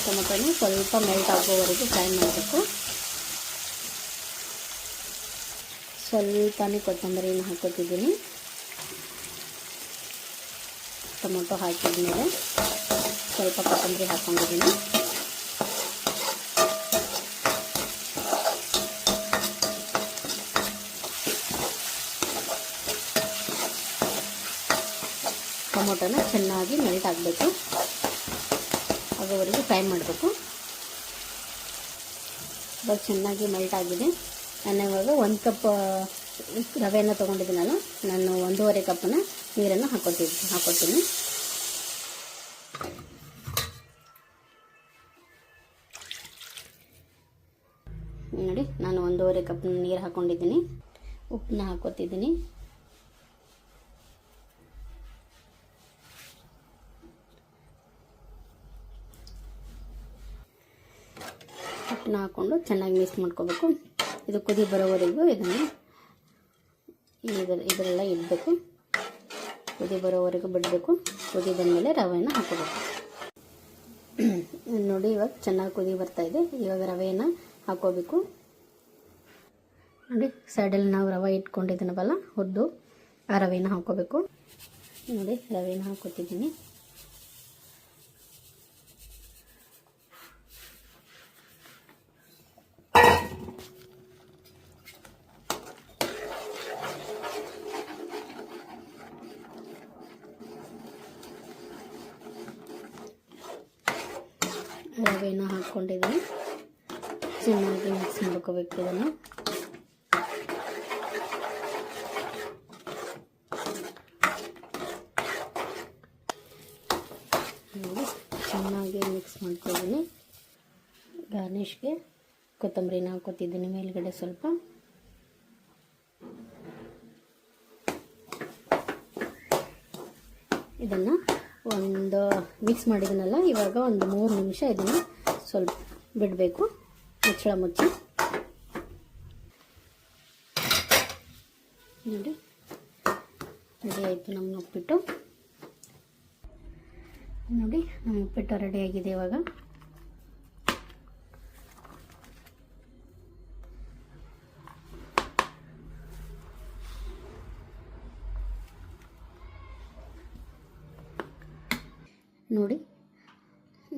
ಟೊಮೊಟೊನ ಸ್ವಲ್ಪ ಮೆಲ್ಟ್ ಆಗೋವರೆಗೂ ಫ್ರೈ ಮಾಡಬೇಕು. ಸ್ವಲ್ಪನೇ ಕೊತ್ತಂಬರಿನ ಹಾಕೋತಿದ್ದೀನಿ. ಟೊಮೊಟೊ ಹಾಕಿದ್ಮೇಲೆ ಸ್ವಲ್ಪ ಕೊತ್ತಂಬರಿ ಹಾಕ್ಕೊಂಡಿದ್ದೀನಿ. ಟೊಮೊಟೊನ ಚೆನ್ನಾಗಿ ಮೆಲ್ಟ್ ಆಗಬೇಕು, ಆಗೋವರೆಗೂ ಫ್ರೈ ಮಾಡಬೇಕು. ಇವಾಗ ಚೆನ್ನಾಗಿ ಮೆಲ್ಟ್ ಆಗಿದೆ. ನಾನು ಇವಾಗ 1 ಕಪ್ ರವೆಯನ್ನು ತೊಗೊಂಡಿದ್ದೀನಲ್ಲ, ನಾನು 1.5 ಕಪ್ಪನ್ನ ನೀರನ್ನು ಹಾಕೋತೀನಿ. ನೋಡಿ, ನಾನು 1.5 ಕಪ್ ನೀರು ಹಾಕ್ಕೊಂಡಿದ್ದೀನಿ. ಉಪ್ಪನ್ನ ಹಾಕೋತಿದ್ದೀನಿ. ಉಪ್ಪನ್ನ ಹಾಕ್ಕೊಂಡು ಚೆನ್ನಾಗಿ ಮಿಕ್ಸ್ ಮಾಡ್ಕೋಬೇಕು. ಇದು ಕುದಿ ಬರೋವರೆಗೂ ಇದನ್ನು ಇದರೆಲ್ಲ ಇಡಬೇಕು. ಕುದಿ ಬರೋವರೆಗೂ ಬಿಡಬೇಕು. ಕುದಿ ಬಂದಮೇಲೆ ರವೆಯನ್ನು ಹಾಕೋಬೇಕು. ನೋಡಿ, ಇವಾಗ ಚೆನ್ನಾಗಿ ಕುದಿ ಬರ್ತಾ ಇದೆ. ಇವಾಗ ರವೆಯನ್ನು ಹಾಕೋಬೇಕು. ನೋಡಿ, ಸೈಡಲ್ಲಿ ನಾವು ರವೆ ಇಟ್ಕೊಂಡಿದ್ದೀನವಲ್ಲ ಹುರಿದು, ಆ ರವೆಯನ್ನು ಹಾಕೋಬೇಕು. ನೋಡಿ, ರವೆಯನ್ನು ಹಾಕೋತಿದ್ದೀನಿ. ರವೆಯನ್ನು ಹಾಕ್ಕೊಂಡಿದ್ದೀನಿ. ಚೆನ್ನಾಗಿ ಮಿಕ್ಸ್ ಮಾಡ್ಕೋಬೇಕು ಇದನ್ನು. ಚೆನ್ನಾಗಿ ಮಿಕ್ಸ್ ಮಾಡ್ಕೊಂಡಿದ್ದೀನಿ. ಗಾರ್ನಿಷ್ಗೆ ಕೊತ್ತಂಬರಿನ ಹಾಕೋತಿದ್ದೀನಿ ಮೇಲ್ಗಡೆ ಸ್ವಲ್ಪ. ಇದನ್ನು ಒಂದು ಮಿಕ್ಸ್ ಮಾಡಿದ್ದೀನಲ್ಲ, ಇವಾಗ ಒಂದು 3 ನಿಮಿಷ ಇದನ್ನು ಸ್ವಲ್ಪ ಬಿಡಬೇಕು. ಮುಚ್ಚಳ ಮುಚ್ಚಿ. ನೋಡಿ, ರೆಡಿ ಆಯಿತು ನಮ್ಮ ಉಪ್ಪಿಟ್ಟು. ನೋಡಿ, ನಮ್ಮ ಉಪ್ಪಿಟ್ಟು ರೆಡಿಯಾಗಿದೆ. ಇವಾಗ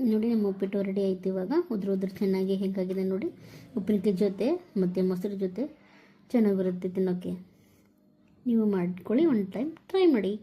ನೋಡಿ ನಮ್ಮ ಉಪ್ಪಿಟ್ಟು ರೆಡಿ ಆಯಿತು. ಇವಾಗ ಉದುರು ಚೆನ್ನಾಗಿ ಹೇಗಾಗಿದೆ ನೋಡಿ. ಉಪ್ಪಿನಕಾಯಿ ಜೊತೆ ಮತ್ತು ಮೊಸರು ಜೊತೆ ಚೆನ್ನಾಗಿರುತ್ತೆ ತಿನ್ನೋಕ್ಕೆ. ನೀವು ಮಾಡ್ಕೊಳ್ಳಿ, ಒಂದು ಟೈಮ್ ಟ್ರೈ ಮಾಡಿ.